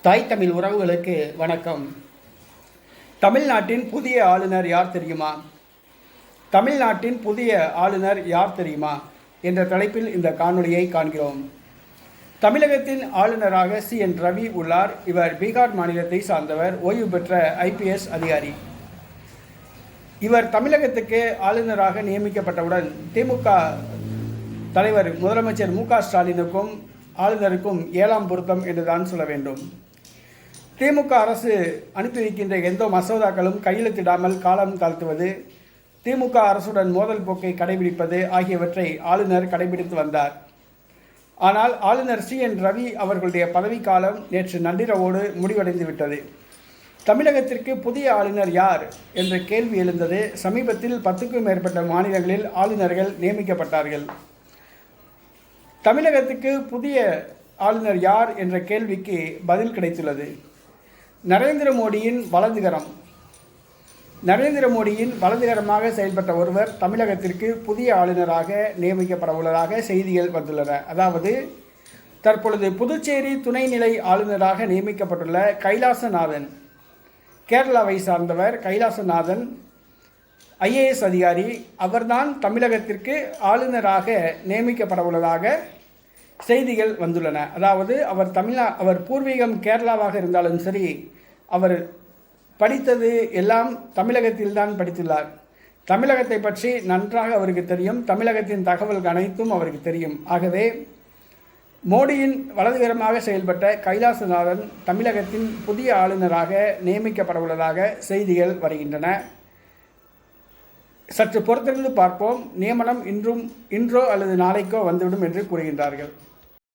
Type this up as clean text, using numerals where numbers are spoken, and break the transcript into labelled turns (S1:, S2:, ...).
S1: தாய் தமிழ் உறவுகளுக்கு வணக்கம். தமிழ்நாட்டின் புதிய ஆளுநர் யார் தெரியுமா? தமிழ்நாட்டின் புதிய ஆளுநர் யார் தெரியுமா என்ற தலைப்பில் இந்த காணொளியை காண்கிறோம். தமிழகத்தின் ஆளுநராக CN ரவி உள்ளார். இவர் பீகார் மாநிலத்தை சார்ந்தவர், ஓய்வு பெற்ற IPS அதிகாரி. இவர் தமிழகத்துக்கு ஆளுநராக நியமிக்கப்பட்டவுடன் திமுக தலைவர் முதலமைச்சர் MK ஸ்டாலினுக்கும் ஆளுநருக்கும் 7ஆம் பொருத்தம் என்றுதான் சொல்ல வேண்டும். திமுக அரசு அனுப்பி வைக்கின்ற எந்த மசோதாக்களும் கையெழுத்திடாமல் காலம் தாழ்த்துவது, திமுக அரசுடன் மோதல் போக்கை கடைபிடிப்பது ஆகியவற்றை ஆளுநர் கடைபிடித்து வந்தார். ஆனால் ஆளுநர் CN ரவி அவர்களுடைய பதவிக்காலம் நேற்று நள்ளிரவோடு முடிவடைந்து விட்டது. தமிழகத்திற்கு புதிய ஆளுநர் யார் என்ற கேள்வி எழுந்தது. சமீபத்தில் 10க்கும் மேற்பட்ட மாநிலங்களில் ஆளுநர்கள் நியமிக்கப்பட்டார்கள். தமிழகத்துக்கு புதிய ஆளுநர் யார் என்ற கேள்விக்கு பதில் கிடைத்துள்ளது. நரேந்திர மோடியின் வலதுகரமாக செயல்பட்ட ஒருவர் தமிழகத்திற்கு புதிய ஆளுநராக நியமிக்கப்பட உள்ளதாக செய்திகள் வந்துள்ளன. அதாவது தற்பொழுது புதுச்சேரி துணைநிலை ஆளுநராக நியமிக்கப்பட்டுள்ள கைலாசநாதன், கேரளாவை சார்ந்தவர். கைலாசநாதன் IAS அதிகாரி. அவர்தான் தமிழகத்திற்கு ஆளுநராக நியமிக்கப்பட உள்ளதாக செய்திகள் வந்துள்ளன. அதாவது அவர் பூர்வீகம் கேரளாவாக இருந்தாலும் சரி, அவர் படித்தது எல்லாம் தமிழகத்தில்தான் படித்துள்ளார். தமிழகத்தை பற்றி நன்றாக அவருக்கு தெரியும். தமிழகத்தின் தகவல்கள் அனைத்தும் அவருக்கு தெரியும். ஆகவே மோடியின் வலதுகரமாக செயல்பட்ட கைலாசநாதன் தமிழகத்தின் புதிய ஆளுநராக நியமிக்கப்பட உள்ளதாக செய்திகள் வருகின்றன. சற்று பொறுத்திருந்து பார்ப்போம். நியமனம் இன்றோ அல்லது நாளைக்கோ வந்துவிடும் என்று கூறுகின்றார்கள்.